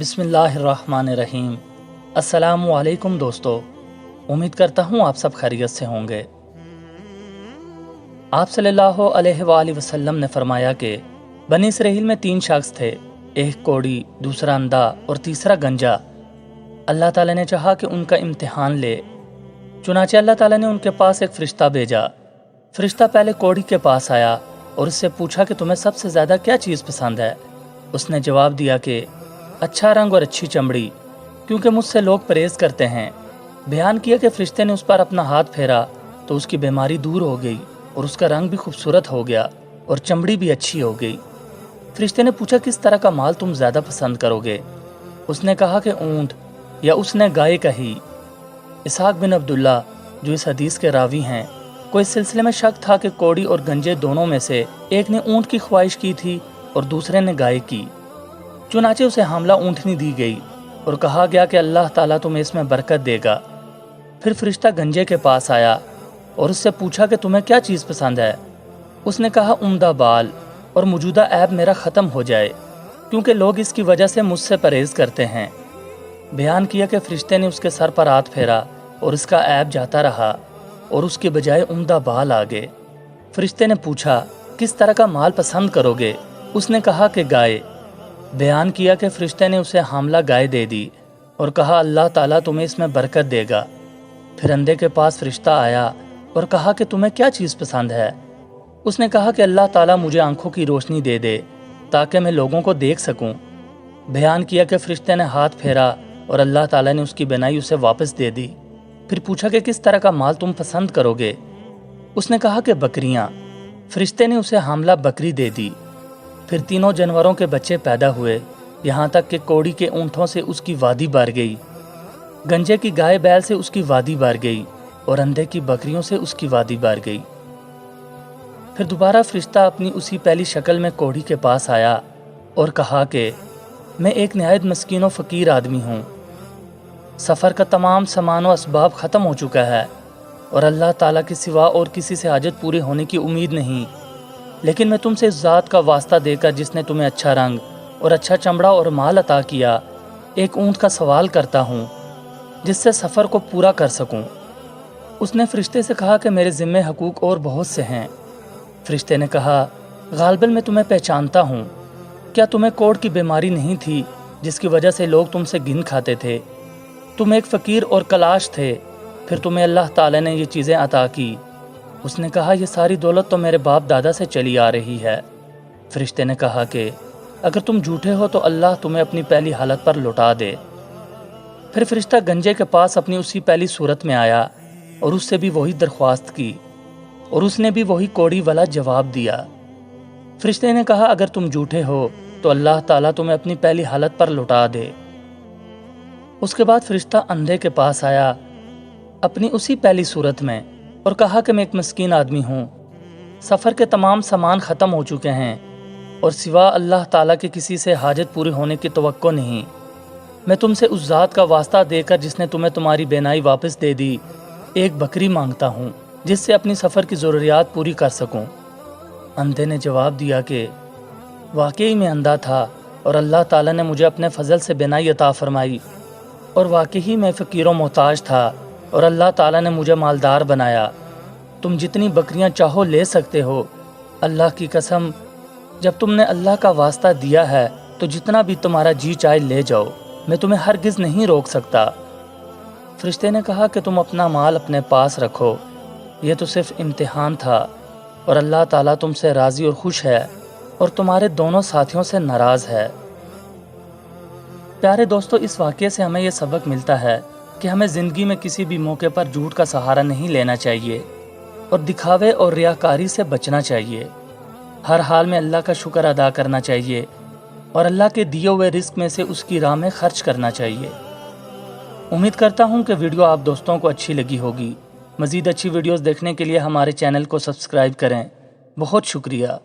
बिस्मिल्लाहिर्रहमानिर्रहीम। अस्सलामु अलैकुम दोस्तों, उम्मीद करता हूँ आप सब खैरियत से होंगे। आप सल्लल्लाहु अलैहि वसल्लम ने फरमाया कि बनी इसराइल में 3 शख्स थे, एक कोढ़ी, दूसरा अंधा और तीसरा गंजा। अल्लाह ताला ने चाहा कि उनका इम्तिहान ले, चुनाचे अल्लाह ताला ने उनके पास एक फ़रिश्ता भेजा। फ़रिश्ता पहले कोढ़ी के पास आया और उससे पूछा कि तुम्हें सबसे ज़्यादा क्या चीज़ पसंद है। उसने जवाब दिया कि अच्छा रंग और अच्छी चमड़ी, क्योंकि मुझसे लोग परहेज़ करते हैं। बयान किया कि फ़रिश्ते ने उस पर अपना हाथ फेरा तो उसकी बीमारी दूर हो गई और उसका रंग भी खूबसूरत हो गया और चमड़ी भी अच्छी हो गई। फ़रिश्ते ने पूछा किस तरह का माल तुम ज़्यादा पसंद करोगे। उसने कहा कि ऊँट, या उसने गाय कही। इसहाक बिन अब्दुल्ला जो इस हदीस के रावी हैं, को इस सिलसिले में शक था कि कोढ़ी और गंजे दोनों में से एक ने ऊँट की ख्वाहिश की थी और दूसरे ने गाय की। चुनाचे उसे हामला ऊँटनी दी गई और कहा गया कि अल्लाह ताला तुम्हें इसमें बरकत देगा। फिर फ़रिश्ता गंजे के पास आया और उससे पूछा कि तुम्हें क्या चीज़ पसंद है। उसने कहा उम्दा बाल, और मौजूदा ऐब मेरा ख़त्म हो जाए, क्योंकि लोग इसकी वजह से मुझसे परहेज़ करते हैं। बयान किया कि फ़रिश्ते ने उसके सर पर हाथ फेरा और उसका ऐब जाता रहा और उसके बजाय उम्दा बाल आ गए। फ़रिश्ते ने पूछा किस तरह का माल पसंद करोगे। उसने कहा कि गाय। बयान किया कि फ़रिश्ते ने उसे हामला गाय दे दी और कहा अल्लाह ताला तुम्हें इसमें बरकत देगा। फिर अंधे के पास फ़रिश्ता आया और कहा कि तुम्हें क्या चीज़ पसंद है। उसने कहा कि अल्लाह ताला मुझे आंखों की रोशनी दे दे ताकि मैं लोगों को देख सकूं। बयान किया कि फ़रिश्ते ने हाथ फेरा और अल्लाह ताला ने उसकी बनाई उसे वापस दे दी। फिर पूछा कि किस तरह का माल तुम पसंद करोगे। उसने कहा कि बकरियाँ। फ़रिश्ते ने उसे हामला बकरी दे दी। फिर तीनों जानवरों के बच्चे पैदा हुए, यहाँ तक कि कोढ़ी के ऊँटों से उसकी वादी भर गई, गंजे की गाय बैल से उसकी वादी भर गई और अंधे की बकरियों से उसकी वादी भर गई। फिर दोबारा फ़रिश्ता अपनी उसी पहली शक्ल में कोढ़ी के पास आया और कहा कि मैं एक नहायत मस्कीन व फ़कीर आदमी हूँ। सफ़र का तमाम सामान व असबाब ख़त्म हो चुका है और अल्लाह ताला के सिवा और किसी से हाजत पूरी होने की उम्मीद नहीं। लेकिन मैं तुमसे इस ज़ात का वास्ता देकर जिसने तुम्हें अच्छा रंग और अच्छा चमड़ा और माल अता किया, एक ऊँट का सवाल करता हूँ जिससे सफ़र को पूरा कर सकूँ। उसने फ़रिश्ते से कहा कि मेरे ज़िम्मे हकूक़ और बहुत से हैं। फ़रिश्ते ने कहा गालिबन मैं तुम्हें पहचानता हूँ। क्या तुम्हें कोढ़ की बीमारी नहीं थी जिसकी वजह से लोग तुमसे गिन खाते थे। तुम एक फ़कीर और कलाश थे, फिर तुम्हें अल्लाह ताला ने ये चीज़ें अता की। उसने कहा ये सारी दौलत तो मेरे बाप दादा से चली आ रही है। फ़रिश्ते ने कहा कि अगर तुम झूठे हो तो अल्लाह तुम्हें अपनी पहली हालत पर लौटा दे। फिर फ़रिश्ता गंजे के पास अपनी उसी पहली सूरत में आया और उससे भी वही दरख्वास्त की और उसने भी वही कोढ़ी वाला जवाब दिया। फ़रिश्ते ने कहा अगर तुम झूठे हो तो अल्लाह ताला तुम्हें अपनी पहली हालत पर लौटा दे। उसके बाद फ़रिश्ता अंधे के पास आया अपनी उसी पहली सूरत में और कहा कि मैं एक मस्कीन आदमी हूँ। सफ़र के तमाम सामान ख़त्म हो चुके हैं और सिवा अल्लाह ताला के किसी से हाजत पूरी होने की तवक्को नहीं। मैं तुमसे उस ज़ात का वास्ता देकर जिसने तुम्हें तुम्हारी बेनाई वापस दे दी, एक बकरी मांगता हूँ जिससे अपनी सफ़र की ज़रूरियात पूरी कर सकूँ। अंधे ने जवाब दिया कि वाकई मैं अंधा था और अल्लाह ताला ने मुझे अपने फ़ज़ल से बेनाई अता फ़रमाई, और वाकई मैं फ़कीर व मोहताज था और अल्लाह ताला ने मुझे मालदार बनाया। तुम जितनी बकरियां चाहो ले सकते हो। अल्लाह की कसम, जब तुमने अल्लाह का वास्ता दिया है तो जितना भी तुम्हारा जी चाहे ले जाओ, मैं तुम्हें हरगिज़ नहीं रोक सकता। फ़रिश्ते ने कहा कि तुम अपना माल अपने पास रखो, ये तो सिर्फ इम्तिहान था और अल्लाह ताला तुमसे राज़ी और खुश है और तुम्हारे दोनों साथियों से नाराज़ है। प्यारे दोस्तों, इस वाक़ये से हमें यह सबक मिलता है कि हमें ज़िंदगी में किसी भी मौके पर झूठ का सहारा नहीं लेना चाहिए और दिखावे और रियाकारी से बचना चाहिए। हर हाल में अल्लाह का शुक्र अदा करना चाहिए और अल्लाह के दिए हुए रिस्क में से उसकी राह में खर्च करना चाहिए। उम्मीद करता हूँ कि वीडियो आप दोस्तों को अच्छी लगी होगी। मज़ीद अच्छी वीडियोज़ देखने के लिए हमारे चैनल को सब्सक्राइब करें। बहुत शुक्रिया।